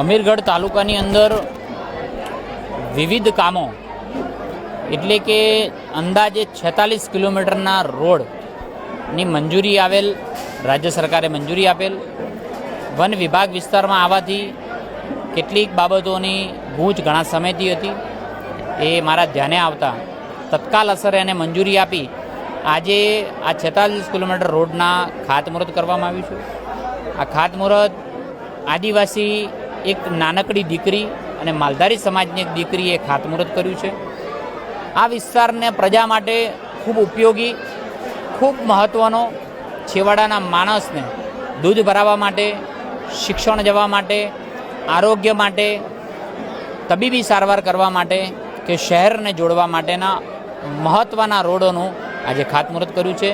અમીરગઢ તાલુકાની અંદર વિવિધ કામો એટલે કે અંદાજે 46 કિલોમીટરના રોડની મંજૂરી આવેલ, રાજ્ય સરકારે મંજૂરી આપેલ. વન વિભાગ વિસ્તારમાં આવવાથી કેટલીક બાબતોની ગૂંચ ઘણા સમયથી હતી, એ મારા ધ્યાને આવતા તત્કાલ અસરે એને મંજૂરી આપી આજે આ 46 કિલોમીટર રોડના ખાતમુહૂર્ત કરવામાં આવ્યું છે. આ ખાતમુહૂર્ત આદિવાસી એક નાનકડી દીકરી અને માલધારી સમાજની એક દીકરીએ ખાતમુહૂર્ત કર્યું છે. આ વિસ્તારને પ્રજા માટે ખૂબ ઉપયોગી, ખૂબ મહત્ત્વનો, છેવાડાના માણસને દૂધ ભરાવવા માટે, શિક્ષણ જવા માટે, આરોગ્ય માટે, તબીબી સારવાર કરવા માટે કે શહેરને જોડવા માટેના મહત્ત્વના રોડોનું આજે ખાતમુહૂર્ત કર્યું છે.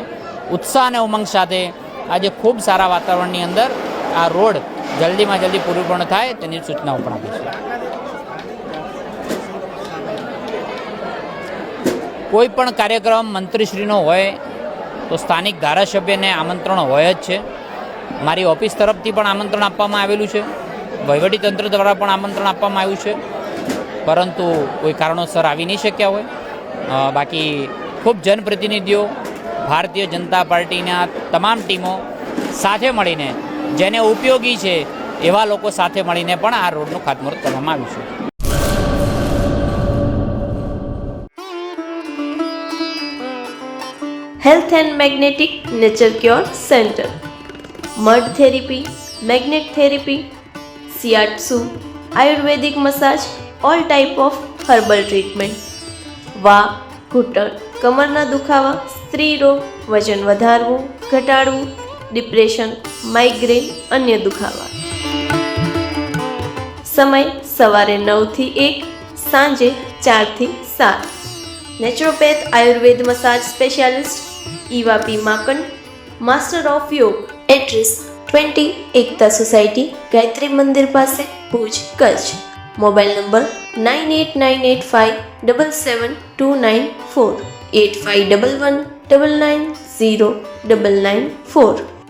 ઉત્સાહ અને ઉમંગ સાથે આજે ખૂબ સારા વાતાવરણની અંદર આ રોડ જલ્દીમાં જલ્દી પૂર્ણ થાય તેની સૂચનાઓ પણ આપી છે. કોઈ પણ કાર્યક્રમ મંત્રીશ્રીનો હોય તો સ્થાનિક ધારાસભ્યને આમંત્રણ હોય જ છે. મારી ઓફિસ તરફથી પણ આમંત્રણ આપવામાં આવેલું છે, વહીવટીતંત્ર દ્વારા પણ આમંત્રણ આપવામાં આવ્યું છે, પરંતુ કોઈ કારણોસર આવી નહીં શક્યા હોય. બાકી ખૂબ જનપ્રતિનિધિઓ, ભારતીય જનતા પાર્ટીના તમામ ટીમો સાથે મળીને, જેને ઉપયોગી છે એવા લોકો સાથે મળીને પણ આ રોડનું ખાતમુહૂર્ત કરવામાં આવ્યું છે. Health and magnetic nature cure centre, mud therapy, magnet therapy, shiatsu, ayurvedic massage, all type of herbal treatment, વા, ઘૂંટણ, કમરના દુખાવા, સ્ત્રી રોગ, વજન વધારવું, ઘટાડવું, ડિપ્રેશન, માઇગ્રેન, અન્ય દુખાવા. સમય સવારે 9 થી 1, સાંજે 4 થી 7. Naturopath Ayurveda massage specialist Eva P Makand, master of યોગ. એડ્રેસ 20 એકતા સોસાયટી, ગાયત્રી મંદિર પાસે, ભુજ, કચ્છ. Mobile number 9898577294, 8511990994.